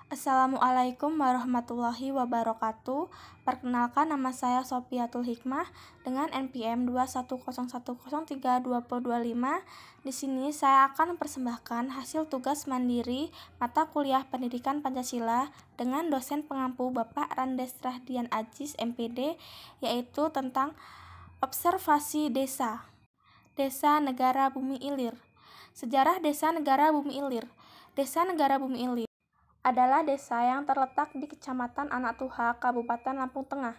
Assalamualaikum warahmatullahi wabarakatuh. Perkenalkan, nama saya Sofiatul Hikmah dengan NPM 210103225. Di sini saya akan mempersembahkan hasil tugas mandiri mata kuliah Pendidikan Pancasila dengan dosen pengampu Bapak Randes Rahdian Ajis MPD, yaitu tentang observasi desa. Desa Negara Bumi Ilir. Sejarah Desa Negara Bumi Ilir. Desa Negara Bumi Ilir adalah desa yang terletak di Kecamatan Anak Tuha, Kabupaten Lampung Tengah.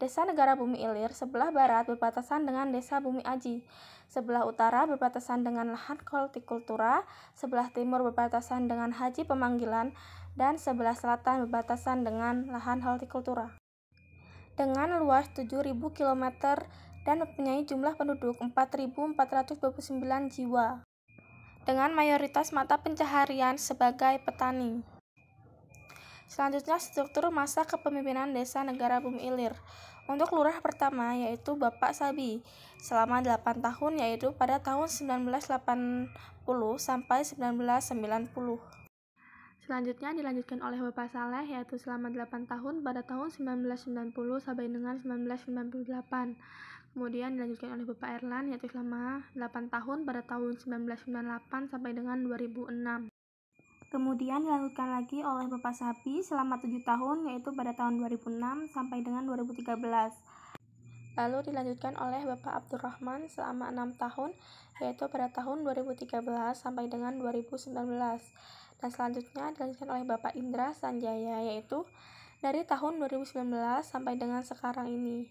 Desa Negara Bumi Ilir sebelah barat berbatasan dengan Desa Bumi Aji, sebelah utara berbatasan dengan lahan hortikultura, sebelah timur berbatasan dengan Haji Pemanggilan, dan sebelah selatan berbatasan dengan lahan hortikultura. Dengan luas 7.000 km dan mempunyai jumlah penduduk 4.429 jiwa, dengan mayoritas mata pencaharian sebagai petani. Selanjutnya, struktur masa kepemimpinan Desa Negara Bumi Ilir. Untuk lurah pertama yaitu Bapak Sabi selama 8 tahun, yaitu pada tahun 1980 sampai 1990. Selanjutnya dilanjutkan oleh Bapak Saleh yaitu selama 8 tahun pada tahun 1990 sampai dengan 1998. Kemudian dilanjutkan oleh Bapak Erlan yaitu selama 8 tahun pada tahun 1998 sampai dengan 2006. Kemudian dilanjutkan lagi oleh Bapak Sapi selama 7 tahun yaitu pada tahun 2006 sampai dengan 2013. Lalu dilanjutkan oleh Bapak Abdurrahman selama 6 tahun yaitu pada tahun 2013 sampai dengan 2019. Dan selanjutnya dilanjutkan oleh Bapak Indra Sanjaya yaitu dari tahun 2019 sampai dengan sekarang ini.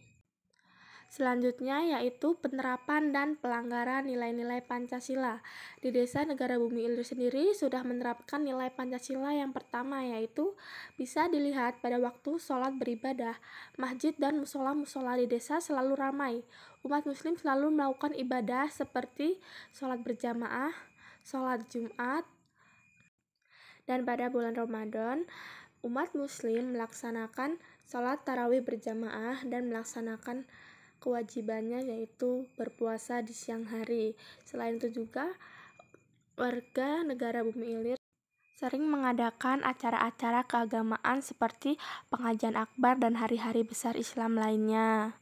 Selanjutnya yaitu penerapan dan pelanggaran nilai-nilai Pancasila. Di Desa Negara Bumi Ilir sendiri sudah menerapkan nilai Pancasila yang pertama, yaitu bisa dilihat pada waktu sholat beribadah. Masjid dan musola-musola di desa selalu ramai. Umat muslim selalu melakukan ibadah seperti sholat berjamaah, sholat Jumat, dan pada bulan Ramadan umat muslim melaksanakan sholat tarawih berjamaah dan melaksanakan kewajibannya yaitu berpuasa di siang hari. Selain itu juga warga negara Bumi Ilir sering mengadakan acara-acara keagamaan seperti pengajian akbar dan hari-hari besar Islam lainnya.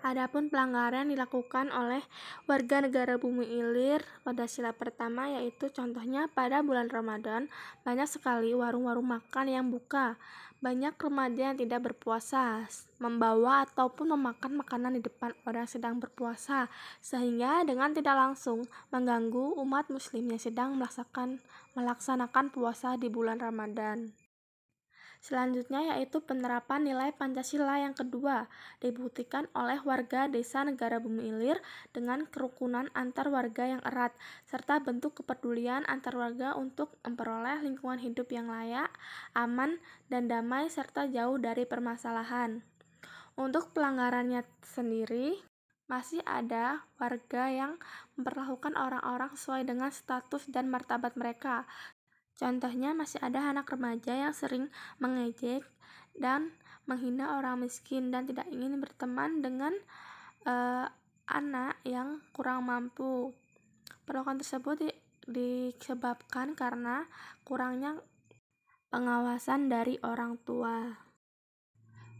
Adapun pelanggaran dilakukan oleh warga negara Bumi Ilir pada sila pertama yaitu contohnya pada bulan Ramadan banyak sekali warung-warung makan yang buka. Banyak remaja yang tidak berpuasa membawa ataupun memakan makanan di depan orang sedang berpuasa, sehingga dengan tidak langsung mengganggu umat muslim yang sedang melaksanakan puasa di bulan Ramadan. Selanjutnya yaitu penerapan nilai Pancasila yang kedua, dibuktikan oleh warga Desa Negara Bumi Ilir dengan kerukunan antar warga yang erat, serta bentuk kepedulian antar warga untuk memperoleh lingkungan hidup yang layak, aman, dan damai, serta jauh dari permasalahan. Untuk pelanggarannya sendiri, masih ada warga yang memperlakukan orang-orang sesuai dengan status dan martabat mereka. Contohnya masih ada anak remaja yang sering mengejek dan menghina orang miskin dan tidak ingin berteman dengan anak yang kurang mampu. Perlakuan tersebut disebabkan karena kurangnya pengawasan dari orang tua.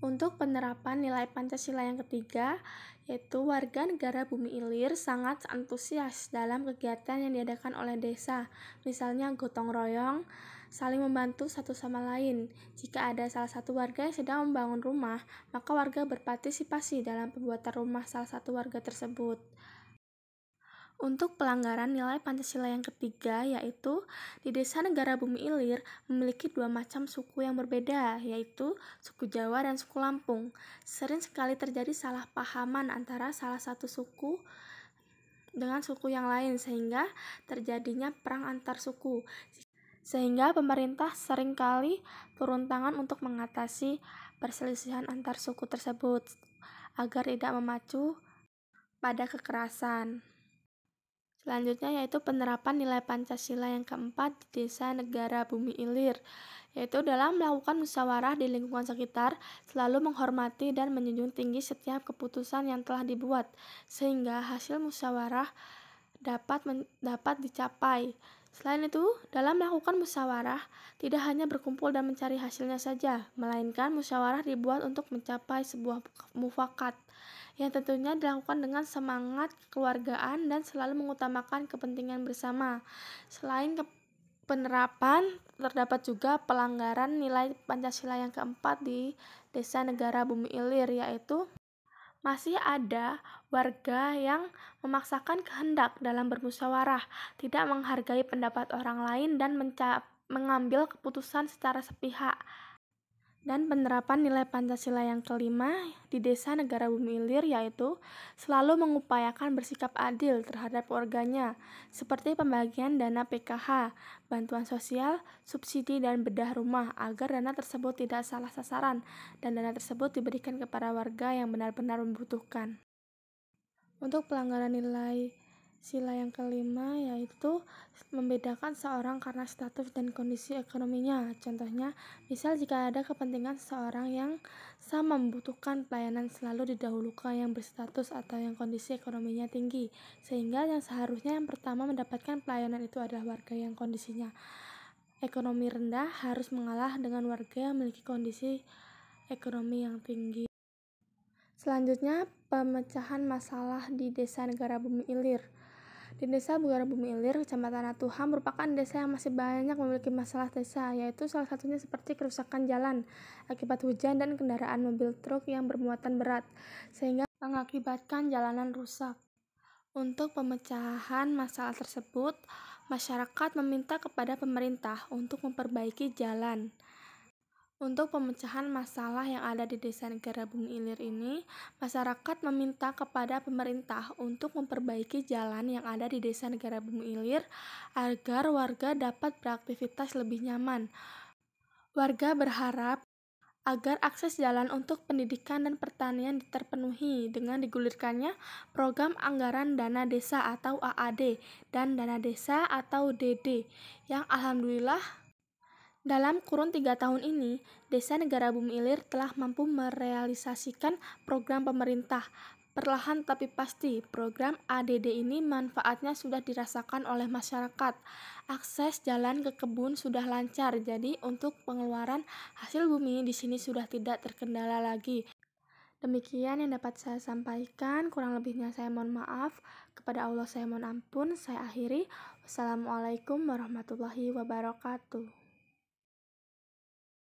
Untuk penerapan nilai Pancasila yang ketiga, yaitu warga negara Bumi Ilir sangat antusias dalam kegiatan yang diadakan oleh desa, misalnya gotong royong, saling membantu satu sama lain. Jika ada salah satu warga yang sedang membangun rumah, maka warga berpartisipasi dalam pembuatan rumah salah satu warga tersebut. Untuk pelanggaran nilai Pancasila yang ketiga, yaitu di Desa Negara Bumi Ilir memiliki dua macam suku yang berbeda, yaitu suku Jawa dan suku Lampung. Sering sekali terjadi salah pahaman antara salah satu suku dengan suku yang lain, sehingga terjadinya perang antar suku. Sehingga pemerintah seringkali turun tangan untuk mengatasi perselisihan antar suku tersebut, agar tidak memacu pada kekerasan. Selanjutnya yaitu penerapan nilai Pancasila yang keempat di Desa Negara Bumi Ilir, yaitu dalam melakukan musyawarah di lingkungan sekitar, selalu menghormati dan menjunjung tinggi setiap keputusan yang telah dibuat, sehingga hasil musyawarah dapat dicapai. Selain itu, dalam melakukan musyawarah, tidak hanya berkumpul dan mencari hasilnya saja, melainkan musyawarah dibuat untuk mencapai sebuah mufakat, yang tentunya dilakukan dengan semangat kekeluargaan dan selalu mengutamakan kepentingan bersama. Selain penerapan, terdapat juga pelanggaran nilai Pancasila yang keempat di Desa Negara Bumi Ilir, yaitu masih ada warga yang memaksakan kehendak dalam bermusyawarah, tidak menghargai pendapat orang lain, dan mengambil keputusan secara sepihak. Dan penerapan nilai Pancasila yang kelima di Desa Negara Bumi Ilir yaitu selalu mengupayakan bersikap adil terhadap warganya, seperti pembagian dana PKH, bantuan sosial, subsidi, dan bedah rumah, agar dana tersebut tidak salah sasaran dan dana tersebut diberikan kepada warga yang benar-benar membutuhkan. Untuk pelanggaran nilai sila yang kelima yaitu membedakan seorang karena status dan kondisi ekonominya. Contohnya, misal jika ada kepentingan seseorang yang sama membutuhkan pelayanan selalu didahulukan yang berstatus atau yang kondisi ekonominya tinggi, sehingga yang seharusnya yang pertama mendapatkan pelayanan itu adalah warga yang kondisinya ekonomi rendah harus mengalah dengan warga yang memiliki kondisi ekonomi yang tinggi. Selanjutnya, pemecahan masalah di Desa Negara Bumi Ilir. Di Desa Negara Bumi Ilir, Kecamatan Atuha merupakan desa yang masih banyak memiliki masalah desa, yaitu salah satunya seperti kerusakan jalan akibat hujan dan kendaraan mobil truk yang bermuatan berat, sehingga mengakibatkan jalanan rusak. Untuk pemecahan masalah tersebut, masyarakat meminta kepada pemerintah untuk memperbaiki jalan. Untuk pemecahan masalah yang ada di Desa Negara Bumi Ilir ini, masyarakat meminta kepada pemerintah untuk memperbaiki jalan yang ada di Desa Negara Bumi Ilir agar warga dapat beraktivitas lebih nyaman. Warga berharap agar akses jalan untuk pendidikan dan pertanian terpenuhi dengan digulirkannya program anggaran dana desa atau AAD dan dana desa atau DD yang alhamdulillah dalam kurun 3 tahun ini, Desa Negara Bumi Ilir telah mampu merealisasikan program pemerintah. Perlahan tapi pasti, program ADD ini manfaatnya sudah dirasakan oleh masyarakat. Akses jalan ke kebun sudah lancar, jadi untuk pengeluaran hasil bumi di sini sudah tidak terkendala lagi. Demikian yang dapat saya sampaikan, kurang lebihnya saya mohon maaf. Kepada Allah saya mohon ampun, saya akhiri. Wassalamualaikum warahmatullahi wabarakatuh.